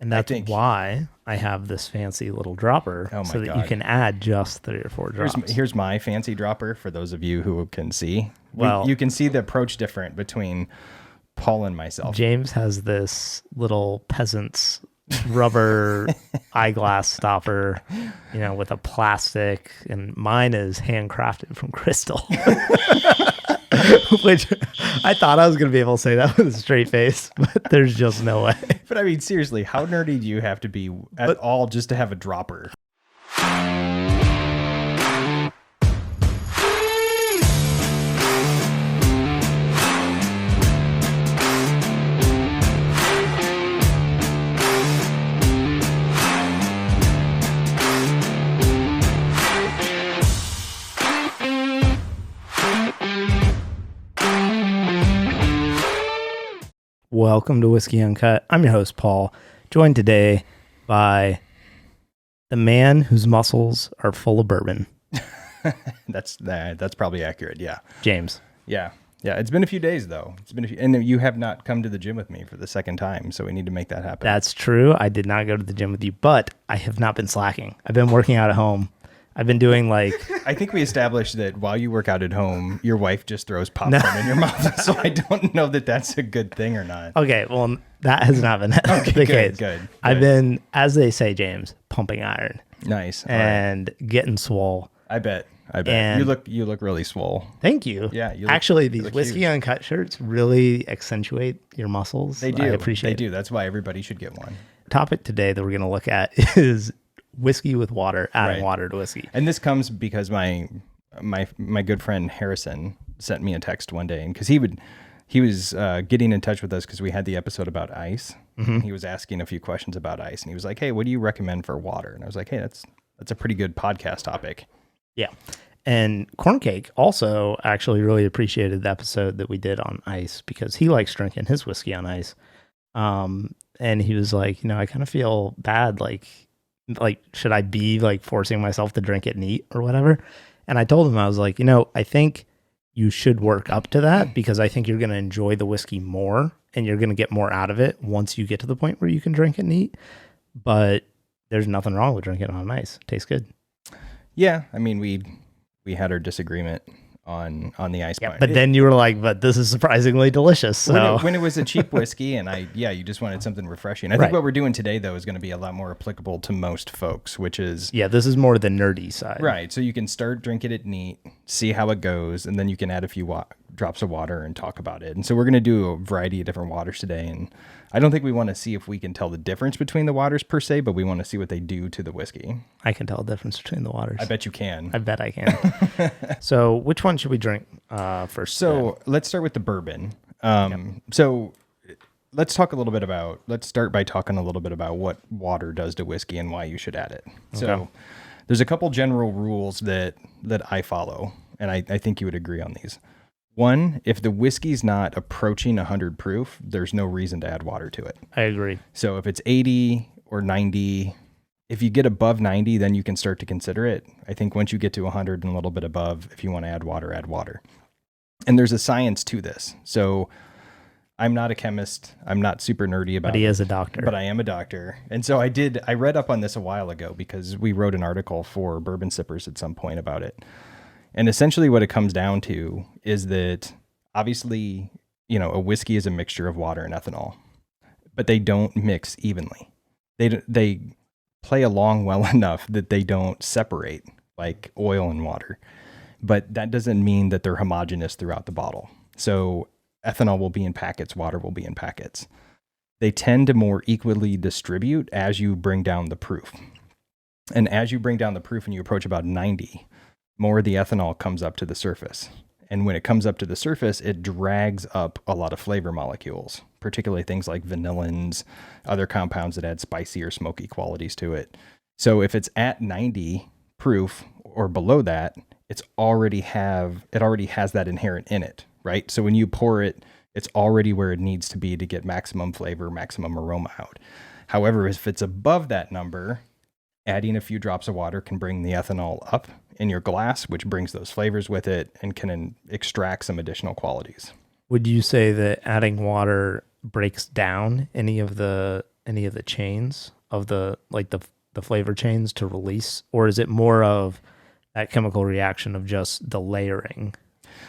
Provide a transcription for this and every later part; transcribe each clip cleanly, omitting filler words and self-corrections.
And that's why I have this fancy little dropper so that you can add just 3 or 4 drops. Here's my fancy dropper for those of you who can see. Well, you can see the approach different between Paul and myself. James has this little peasant's rubber eyeglass stopper, with a plastic, and mine is handcrafted from crystal. Which I thought I was going to be able to say that with a straight face, but there's just no way. But I mean, seriously, how nerdy do you have to be at all just to have a dropper? Welcome to Whiskey Uncut. I'm your host, Paul, joined today by the man whose muscles are full of bourbon. That's probably accurate, yeah. James. Yeah. It's been a few days, though. And you have not come to the gym with me for the second time, so we need to make that happen. That's true. I did not go to the gym with you, but I have not been slacking. I've been working out at home. I've been doing I think we established that while you work out at home, your wife just throws popcorn in your mouth. So I don't know that that's a good thing or not. Okay, well, that has not been the case. Good. I've been, as they say, James, pumping iron. Nice. And getting swole. I bet. And you look really swole. Thank you. Yeah. Actually, these Whiskey Uncut shirts really accentuate your muscles. They do. I appreciate it. They do. That's why everybody should get one. The topic today that we're going to look at is whiskey with water, adding water to whiskey. And this comes because my good friend Harrison sent me a text one day, and because he was getting in touch with us because we had the episode about ice. Mm-hmm. He was asking a few questions about ice, and he was like, "Hey, what do you recommend for water?" And I was like, "Hey, that's a pretty good podcast topic." Yeah. And Corncake also actually really appreciated the episode that we did on ice because he likes drinking his whiskey on ice. And he was like, I kind of feel bad, like should I be forcing myself to drink it neat or whatever? And I told him, I was like, I think you should work up to that because I think you're going to enjoy the whiskey more and you're going to get more out of it once you get to the point where you can drink it neat. But there's nothing wrong with drinking it on ice. It tastes good. Yeah. I mean, we had our disagreement on the ice. Yeah, but then you were like, but this is surprisingly delicious. So when it was a cheap whiskey and you just wanted something refreshing. I think what we're doing today, though, is going to be a lot more applicable to most folks, which is... Yeah, this is more the nerdy side. Right. So you can start drinking it neat, see how it goes, and then you can add a few drops of water and talk about it. And so we're going to do a variety of different waters today. And I don't think we want to see if we can tell the difference between the waters per se, but we want to see what they do to the whiskey. I can tell the difference between the waters. I bet you can. I bet I can. So which one should we drink first? So let's start with the bourbon. So let's start by talking a little bit about what water does to whiskey and why you should add it. Okay. So there's a couple general rules that I follow, and I think you would agree on these. One, if the whiskey's not approaching 100 proof, there's no reason to add water to it. I agree. So if it's 80 or 90, if you get above 90, then you can start to consider it. I think once you get to 100 and a little bit above, if you want to add water. And there's a science to this. So I'm not a chemist. I'm not super nerdy about it. But he is a doctor. But I am a doctor. And so I read up on this a while ago because we wrote an article for Bourbon Sippers at some point about it. And essentially what it comes down to is that obviously, a whiskey is a mixture of water and ethanol, but they don't mix evenly. They play along well enough that they don't separate like oil and water, but that doesn't mean that they're homogeneous throughout the bottle. So ethanol will be in packets, water will be in packets. They tend to more equally distribute as you bring down the proof. And as you bring down the proof and you approach about 90, more of the ethanol comes up to the surface. And when it comes up to the surface, it drags up a lot of flavor molecules, particularly things like vanillins, other compounds that add spicy or smoky qualities to it. So if it's at 90 proof or below that, it already has that inherent in it, right? So when you pour it, it's already where it needs to be to get maximum flavor, maximum aroma out. However, if it's above that number, adding a few drops of water can bring the ethanol up in your glass, which brings those flavors with it and can extract some additional qualities. Would you say that adding water breaks down any of the any of the chains of the flavor chains to release, or is it more of that chemical reaction of just the layering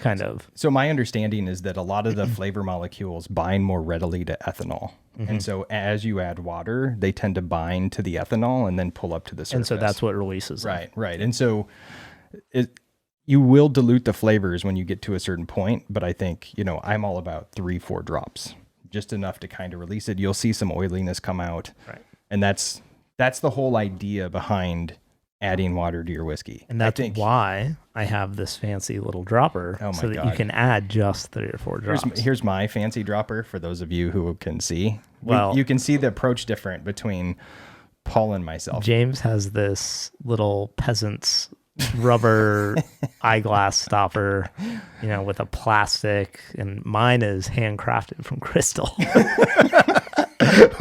kind of? So my understanding is that a lot of the flavor molecules bind more readily to ethanol. And so as you add water, they tend to bind to the ethanol and then pull up to the surface. And so that's what releases them. Right. And so you will dilute the flavors when you get to a certain point, but I think, I'm all about 3-4 drops, just enough to kind of release it. You'll see some oiliness come out. Right. And that's the whole idea behind adding water to your whiskey. And that's why I have this fancy little dropper so that you can add just 3 or 4 drops. Here's my fancy dropper for those of you who can see. Well, you can see the approach different between Paul and myself. James has this little peasant's rubber eyeglass stopper, with a plastic, and mine is handcrafted from crystal.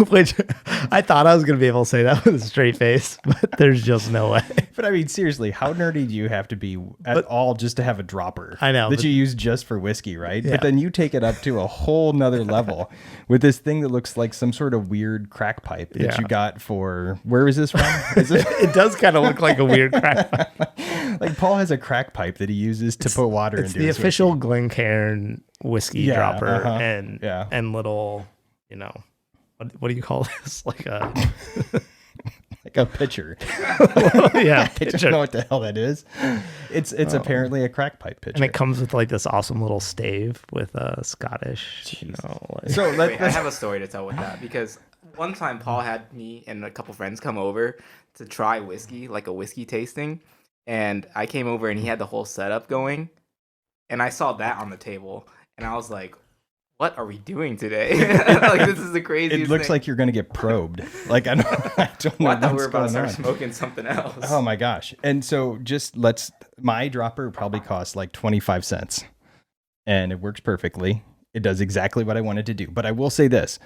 Which I thought I was going to be able to say that with a straight face, but there's just no way. But I mean, seriously, how nerdy do you have to be at all just to have a dropper? I know. That you use just for whiskey, right? Yeah. But then you take it up to a whole nother level with this thing that looks like some sort of weird crack pipe that you got for, where is this from? It does kind of look like a weird crack pipe. Like Paul has a crack pipe that he uses to put water into. It's the official Glencairn whiskey dropper and little, what do you call this? Like a like a pitcher. Yeah, I don't know what the hell that is. It's apparently a crack pipe pitcher, and it comes with like this awesome little stave with a Scottish. So Wait, I have a story to tell with that, because one time Paul had me and a couple friends come over to try whiskey, like a whiskey tasting, and I came over and he had the whole setup going, and I saw that on the table, and I was like, what are we doing today? Like, this is the craziest It looks thing. like you're going to get probed. Like, I don't know I thought we what's were about to going start on. smoking something else. Oh my gosh. And so my dropper probably costs like 25 cents and it works perfectly. It does exactly what I wanted to do. But I will say this,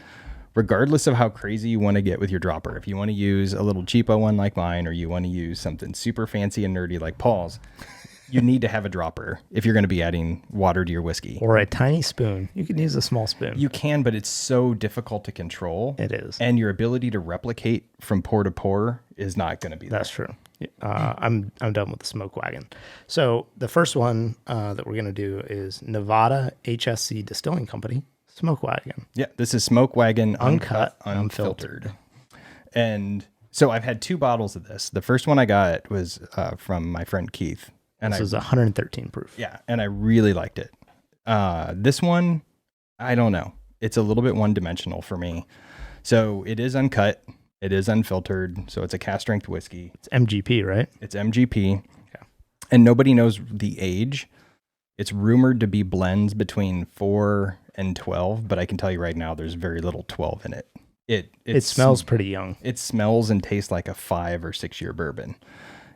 regardless of how crazy you want to get with your dropper, if you want to use a little cheapo one like mine, or you want to use something super fancy and nerdy like Paul's, you need to have a dropper if you're going to be adding water to your whiskey. Or a tiny spoon. You can use a small spoon. You can, but it's so difficult to control. It is. And your ability to replicate from pour to pour is not going to be there. That's true. I'm done with the smoke wagon. So the first one that we're going to do is Nevada HSC Distilling Company Smoke Wagon. Yeah, this is Smoke Wagon Uncut, Unfiltered. And so I've had 2 bottles of this. The first one I got was from my friend Keith. And this is 113 proof. Yeah, and I really liked it. This one, I don't know. It's a little bit one-dimensional for me. So it is uncut. It is unfiltered. So it's a cask strength whiskey. It's MGP, right? It's MGP. Okay. And nobody knows the age. It's rumored to be blends between 4 and 12, but I can tell you right now there's very little 12 in it. It smells pretty young. It smells and tastes like a 5 or 6 year bourbon.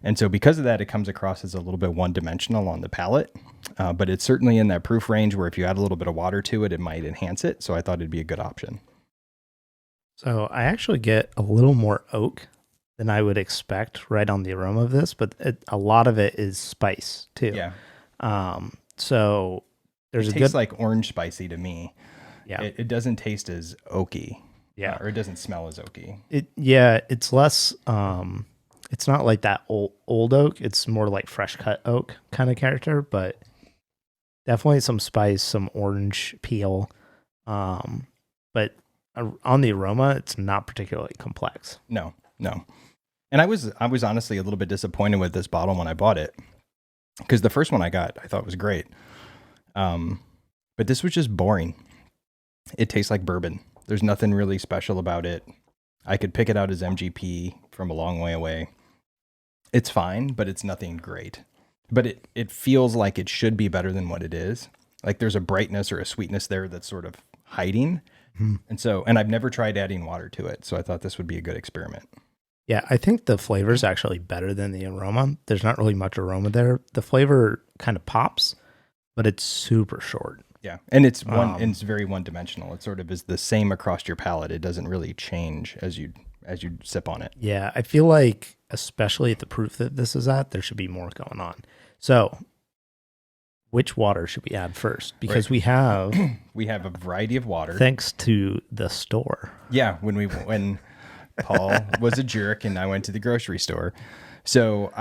And so because of that, it comes across as a little bit one-dimensional on the palate, but it's certainly in that proof range where if you add a little bit of water to it, it might enhance it. So I thought it'd be a good option. So I actually get a little more oak than I would expect right on the aroma of this, but a lot of it is spice too. Yeah. So there's it tastes like orange spicy to me. Yeah. It doesn't taste as oaky. Yeah. Or it doesn't smell as oaky. It's less, it's not like that old oak. It's more like fresh cut oak kind of character, but definitely some spice, some orange peel. But on the aroma, it's not particularly complex. No. And I was honestly a little bit disappointed with this bottle when I bought it, because the first one I got, I thought was great. But this was just boring. It tastes like bourbon. There's nothing really special about it. I could pick it out as MGP from a long way away. It's fine, but it's nothing great. But it feels like it should be better than what it is. Like there's a brightness or a sweetness there that's sort of hiding. Mm-hmm. And I've never tried adding water to it. So I thought this would be a good experiment. Yeah, I think the flavor is actually better than the aroma. There's not really much aroma there. The flavor kind of pops, but it's super short. Yeah, and it's it's very one-dimensional. It sort of is the same across your palate. It doesn't really change as you sip on it. Yeah, I feel like, especially at the proof that this is at, there should be more going on. So which water should we add first? Because Right. we have a variety of water. Thanks to the store. Yeah, when Paul was a jerk and I went to the grocery store. So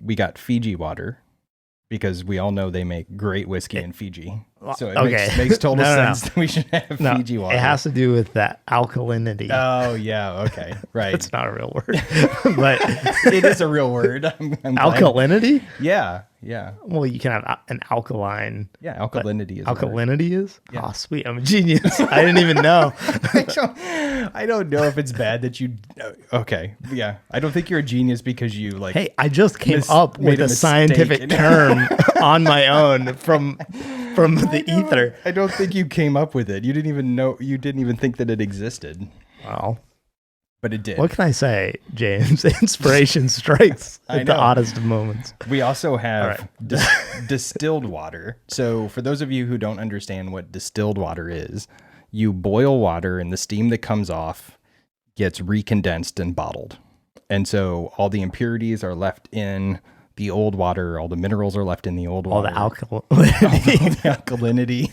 we got Fiji water because we all know they make great whiskey in Fiji. So it makes total sense that we should have Fiji water. It has to do with that alkalinity. Oh, yeah. Okay. Right. It's not a real word, but it is a real word. I'm alkalinity? Yeah. Yeah. Well, you can have an alkaline. Yeah. Alkalinity is. Alkalinity is? Yeah. Oh, sweet. I'm a genius. I didn't even know. I don't know if it's bad that you. Okay. Yeah. I don't think you're a genius because you like. Hey, I just came up with a scientific term on my own from the ether. I don't think you came up with it. You didn't even think that it existed. Well, but it did. What can I say, James? Inspiration strikes at the oddest of moments. We also have distilled water. So for those of you who don't understand what distilled water is, you boil water and the steam that comes off gets recondensed and bottled. And so all the impurities are left in the old water, all the minerals are left in the old water. All the alkalinity.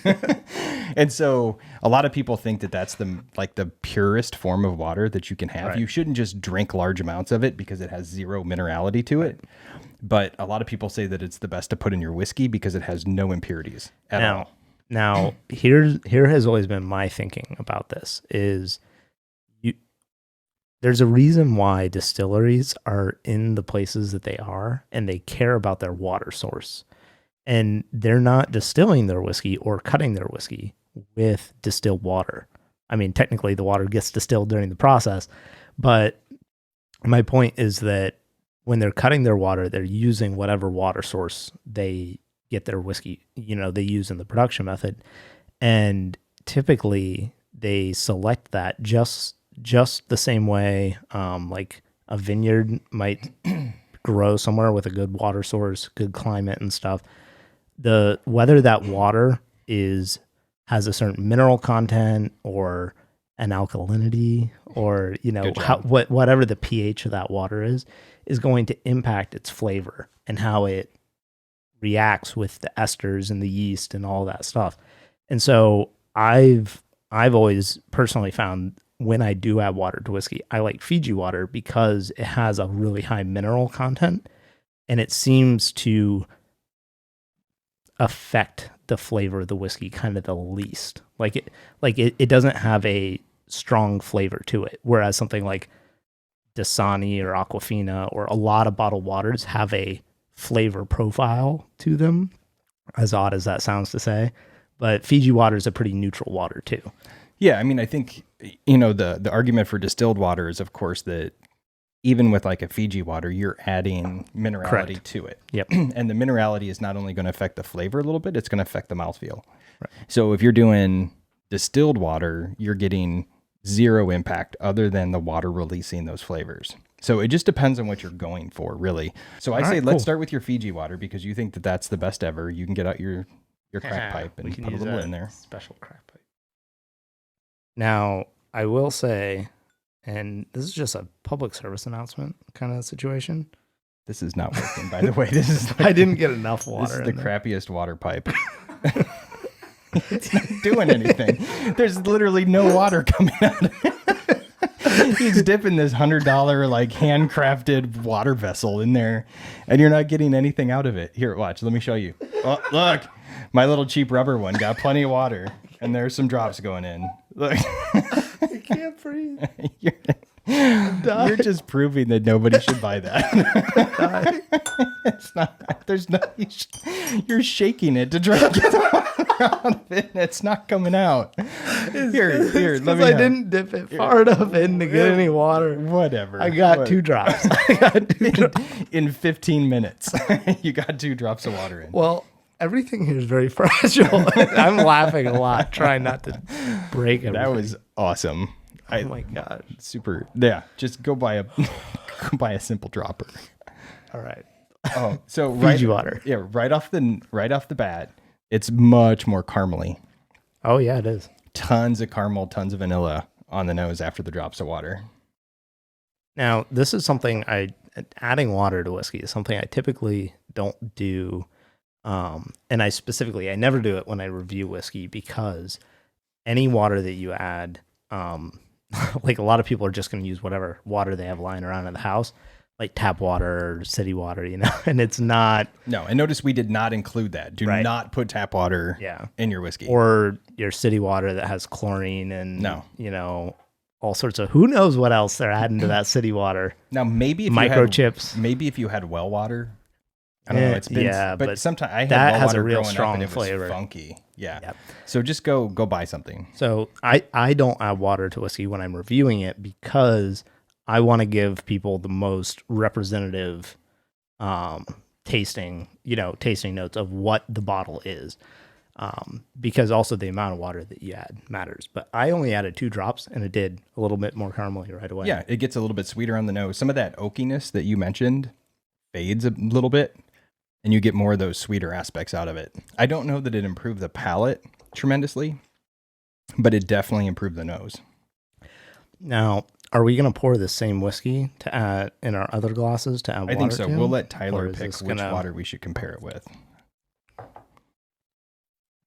And so a lot of people think that that's the purest form of water that you can have. Right. You shouldn't just drink large amounts of it because it has zero minerality to it. But a lot of people say that it's the best to put in your whiskey because it has no impurities at all. Now, here has always been my thinking about this is there's a reason why distilleries are in the places that they are, and they care about their water source. And they're not distilling their whiskey or cutting their whiskey with distilled water. I mean, technically the water gets distilled during the process, but my point is that when they're cutting their water, they're using whatever water source they get their whiskey, they use in the production method. And typically they select that just the same way like a vineyard might grow somewhere with a good water source, good climate and stuff. Whether that water has a certain mineral content or an alkalinity or whatever the pH of that water is going to impact its flavor and how it reacts with the esters and the yeast and all that stuff. And so I've always personally found when I do add water to whiskey, I like Fiji water because it has a really high mineral content and it seems to affect the flavor of the whiskey kind of the least. It doesn't have a strong flavor to it. Whereas something like Dasani or Aquafina or a lot of bottled waters have a flavor profile to them, as odd as that sounds to say. But Fiji water is a pretty neutral water too. Yeah, I mean, I think, the argument for distilled water is, of course, that even with like a Fiji water, you're adding minerality to it. Yep. And the minerality is not only going to affect the flavor a little bit, it's going to affect the mouthfeel. Right. So if you're doing distilled water, you're getting zero impact other than the water releasing those flavors. So it just depends on what you're going for, really. So I say let's start with your Fiji water because you think that that's the best ever. You can get out your crack pipe and put a little in there. Special crack pipe. Now, I will say, and this is just a public service announcement kind of situation. This is not working, by the way. This is I didn't get enough water. This is the crappiest water pipe. It's not doing anything. There's literally no water coming out of it. He's dipping this $100 like handcrafted water vessel in there, and you're not getting anything out of it. Here, watch. Let me show you. Oh, look, my little cheap rubber one got plenty of water, and there's some drops going in. Look, I can't breathe. You're just proving that nobody should buy that. It's not. There's no. You're shaking it to try to get the water out of it. And it's not coming out. Here. Let me. I didn't dip it far enough in to get any water. Whatever. I got 2 drops. In 15 minutes, you got 2 drops of water in. Well, everything here is very fragile. I'm laughing a lot, trying not to break everything. That was awesome. Oh my God. Super. Yeah. Just go buy a simple dropper. All right. Oh, so Fiji water. Yeah. Right off the bat, it's much more caramely. Oh yeah, it is. Tons of caramel, tons of vanilla on the nose after the drops of water. Now, this is something adding water to whiskey is something I typically don't do And I never do it when I review whiskey because any water that you add, like a lot of people are just going to use whatever water they have lying around in the house, like tap water or city water, and it's not. No, and notice we did not include that. Do Right. not put tap water in your whiskey. Or your city water that has chlorine and, No. all sorts of, who knows what else they're adding to that city water. Now, maybe if microchips. Maybe if you had well water. I don't know. It's been, but sometimes I had that well has water a real growing strong up and it was flavor. funky. Yeah. Yep. So just go buy something. So I don't add water to whiskey when I'm reviewing it because I want to give people the most representative tasting notes of what the bottle is. Because also the amount of water that you add matters. But I only added 2 drops and it did a little bit more caramely right away. Yeah, it gets a little bit sweeter on the nose. Some of that oakiness that you mentioned fades a little bit and you get more of those sweeter aspects out of it. I don't know that it improved the palate tremendously, but it definitely improved the nose. Now, are we going to pour the same whiskey to add in our other glasses to add water? I think so. to? We'll let Or Tyler is pick this which gonna- water we should compare it with.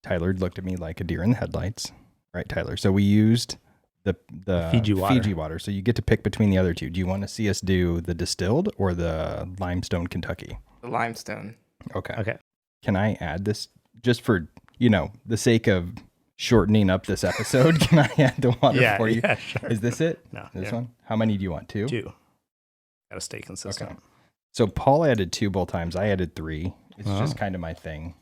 Tyler looked at me like a deer in the headlights. Right, Tyler? So we used the Fiji water. So you get to pick between the other two. Do you want to see us do the distilled or the limestone Kentucky? The limestone. Okay. Can I add this just for, the sake of shortening up this episode? Can I add the water for you? Yeah, sure. Is this it? No. This one? How many do you want? 2? 2. Got to stay consistent. Okay. So Paul added 2 both times. I added 3. It's Oh. just kind of my thing.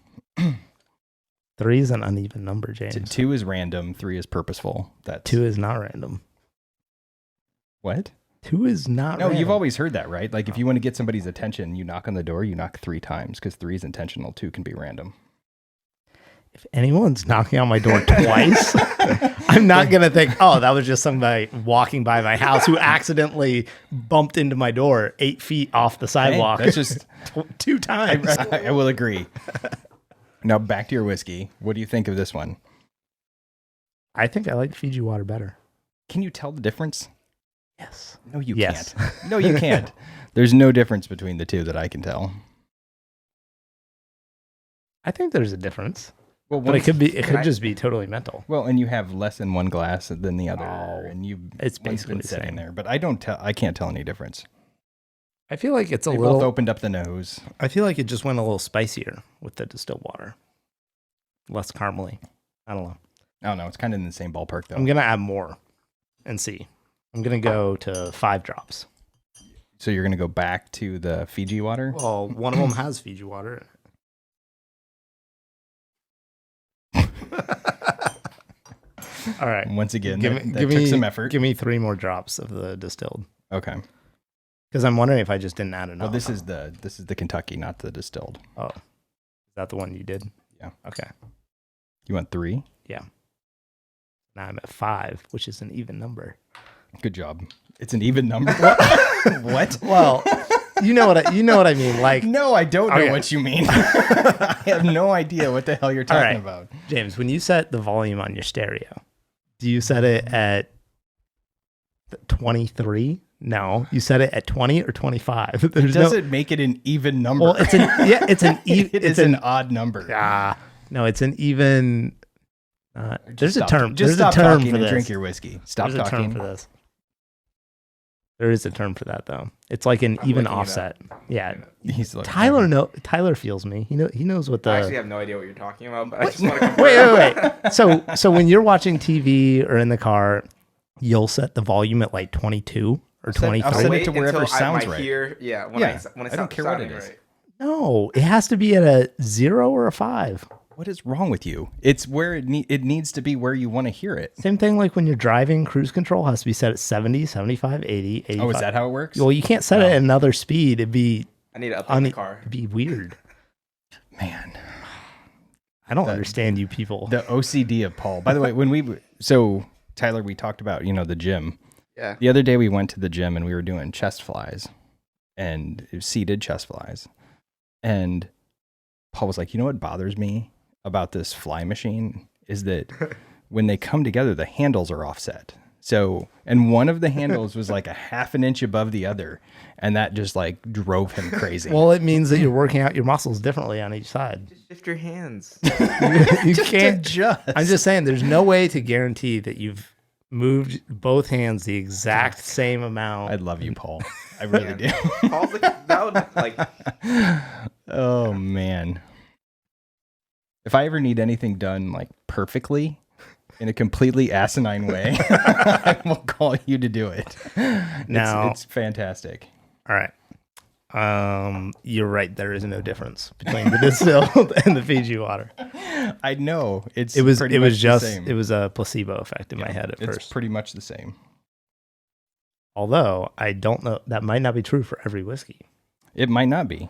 3 is an uneven number, James. 2 is random. 3 is purposeful. That's 2 is not random. what? 2 is not No, random. you've always heard that, right? Like if you want to get somebody's attention, you knock on the door, you knock 3 times because 3 is intentional. 2 can be random. If anyone's knocking on my door twice, I'm not going to think, oh, that was just somebody walking by my house who accidentally bumped into my door 8 feet off the sidewalk. Hey, that's just 2 times. I will agree. Now back to your whiskey. What do you think of this one? I think I like Fiji water better. Can you tell the difference? Yes. No, you Yes. can't. No, you can't. There's no difference between the two that I can tell. I think there's a difference. Well, But it could just be totally mental. Well, and you have less in one glass than the other, Oh, and it's one's basically been the sitting same. there. But I can't tell any difference. I feel like it's a They little. both opened up the nose. I feel like it just went a little spicier with the distilled water, less caramely. I don't know. I don't know. It's kind of in the same ballpark, though. I'm gonna add more and see. I'm gonna go to 5 drops. So you're gonna go back to the Fiji water. Well, one of them has Fiji water. All right. Once again, Give that me took some effort. Give me 3 more drops of the distilled, Okay. because I'm wondering if I just didn't add enough. Well, this is the Kentucky, not the distilled. Oh, is that the one you did? Yeah. Okay. You want 3? Now I'm at 5, which is an even number. Good job. It's an even number. What? Well, you know what I mean. Like, No, I don't know Okay. what you mean. I have no idea what the hell you're talking right. about. James, when you set the volume on your stereo, do you set it at 23? No, you set it at 20 or 25. It doesn't make it an even number. Well, it's an It is an odd number. No, it's an even. There's a term. Just There's a stop term talking for and this. drink your whiskey. Stop There's a term talking. for this. There is a term for that though. It's like an I'm even looking it up. offset. Yeah. He's looking. Tyler feels me. He knows what the. I actually have no idea what you're talking about, but I just want to Wait. So when you're watching TV or in the car, you'll set the volume at like 22 or 23. I'll set it to wherever sounds right. When Yeah, when I it's don't care what it sounding is. right. No, it has to be at a 0 or a 5. What is wrong with you? It's where it needs to be where you want to hear it. Same thing like when you're driving, cruise control has to be set at 70, 75, 80, 85. Oh, is that how it works? Well, you can't set it at another speed. It'd be I need to update the car. it'd be weird. Man, I don't understand you people. the OCD of Paul. By the way, Tyler, we talked about the gym. Yeah. The other day we went to the gym and we were doing chest flies, and it was seated chest flies, and Paul was like, what bothers me about this fly machine is that when they come together, the handles are offset. So, and one of the handles was like a half an inch above the other, and that just like drove him crazy. Well, it means that you're working out your muscles differently on each side. Just shift your hands. You can't. adjust. I'm just saying, there's no way to guarantee that you've moved both hands the exact same amount. I love you, Paul. I really do. Paul's like, that would like. Oh man. If I ever need anything done like perfectly in a completely asinine way, I will call you to do it. Now, it's fantastic. all right. You're right. There is no difference between the distilled and the Fiji water. I know It was just the same. it was a placebo effect in my head at It's first. pretty much the same. Although I don't know, that might not be true for every whiskey. It might not be.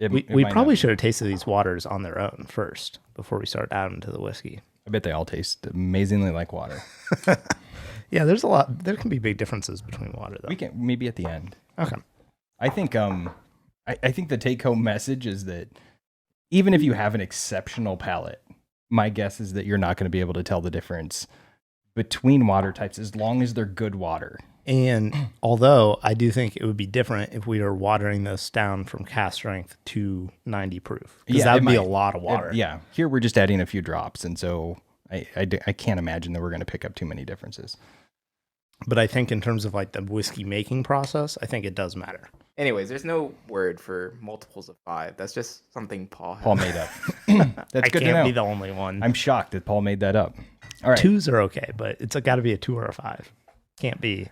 We might probably not should have tasted these waters on their own first before we start adding to the whiskey. be. I bet they all taste amazingly like water. Yeah, there's a lot. There can be big differences between water, though. We can maybe at the end. Okay. I think I think the take home message is that even if you have an exceptional palate, my guess is that you're not going to be able to tell the difference between water types as long as they're good water. And although I do think it would be different if we were watering this down from cask strength to 90 proof, because that would be a lot of water. Here we're just adding a few drops, and so I can't imagine that we're going to pick up too many differences. But I think in terms of like the whiskey making process, I think it does matter. Anyways, there's no word for multiples of 5. That's just something Paul Made up. That's I good to can't know. be the only one. I'm shocked that Paul made that up. All right. 2s are okay, but it's got to be a 2 or a 5. Can't be.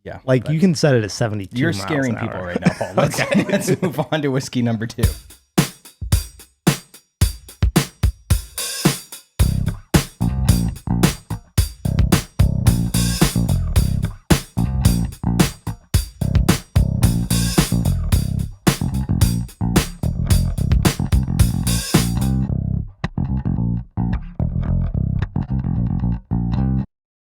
Yeah. Like you can set it at 72 You're miles scaring an people hour. right now, Paul. Let's move on to whiskey number 2.